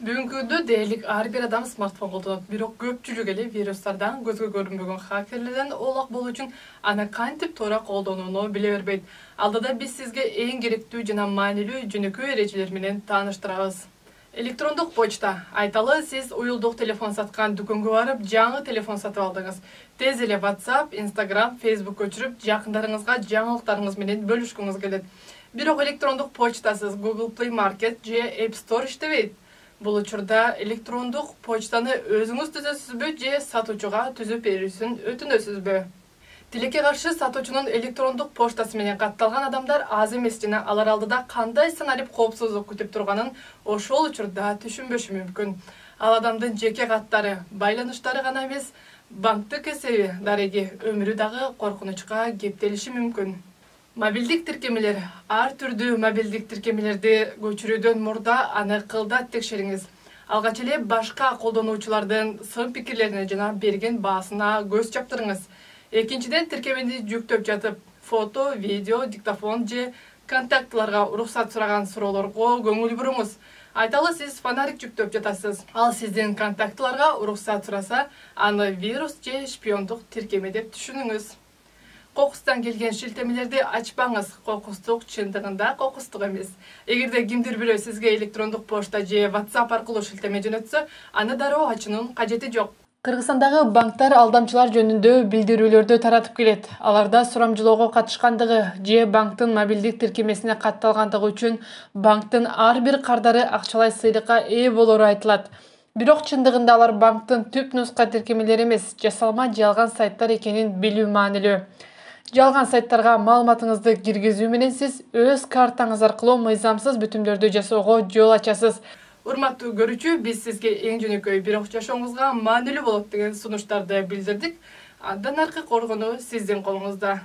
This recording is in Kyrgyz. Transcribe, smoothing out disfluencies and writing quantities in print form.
Бүгүнкү дээрлик ар бир адам смартфон колдонот. Бирок көпчүлүк эле вирустардан көзгө көрүнбөгөн хакерлерден олак болуу үчүн аны кантип туура колдонууну биле бербейт. Алдыда биз сизге эң керектүү жана маанилүү жөнөкөй эрежелер менен тааныштырабыз. Электрондук почта. Айталы, сиз уюлдук телефон саткан дүкөнгө барып, жаңы телефон сатып алдыңыз. Тез эле WhatsApp, Instagram, Facebook өчүрүп, жакындарыңызга жаңылыктарыңыз менен бөлүшкүңүз келет. Бирок электрондук почтасыз Google Play Market же App Store иштебейт. Бул учурда электрондук почтаны өзүңүз түзөсүзбү же сатуучуга түзүп берүүсүн өтүнөсүзбү? Тилекке каршы сатуучунун электрондук поштасы менен катталган адамдар аз эмес жана алар алдыда кандай сценарий коопсуздук күтүп турганын ошол учурда түшүнбөшү мүмкүн. Ал адамдын жеке каттары, байланыштары гана эмес, банктык эсеби, дареги, өмүрү дагы коркунучка кептелиши мүмкүн. Мобилдик тиркемелер. Ар түрдүү мобилдик тиркемелерди көчүрүүдөн мурда аны кылдат текшериңиз. Алгач эле башка колдонуучулардын сын пикирлерине жана берген баасына көз чаптырыңыз. Экинчиден, тиркемени жүктөп жатып, фото, видео, диктофон же контактыларга уруксат сураган суроолорго көңүл буруңуз. Айталы, сиз фонарик жүктөп жатасыз. Ал сиздин контактыларга уруксат сураса, аны вирус же шпиондук тиркеме деп түшүнүңүз. Кокустан келген шилтемелерди ачпаңыз. Кокустук чындыгында кокустук эмес. Эгерде кимдир бирөө сизге электрондук почта же WhatsApp аркылуу шилтеме жөнөтсө, аны дароо ачуунун кажети жок. Кыргызстандагы банктар алдамчылар жөнүндө билдирүүлөрдү таратып келет. Аларда сурамжылоого катышкандыгы же банктын мобилдик тиркемесине катталгандыгы үчүн банктын ар бир кардары акчалай сыйлыкка ээ болору айтылат. Бирок чындыгында алар банктын түп нуска тиркемелери эмес, жасалма жалган сайттар экенин билүү маанилүү. Жалган сайттарга маалыматыңызды киргизүү менен сиз өз картаңыз аркылуу мыйзамсыз бүтүмдөрдү жасоого жол ачасыз. Урматтуу көрүүчү, биз сизге эң жөнөкөй бирок жашооңузга маанилүү болот деген сунуштарды билдирдик. Андан аркы коргонуу сиздин колуңузда.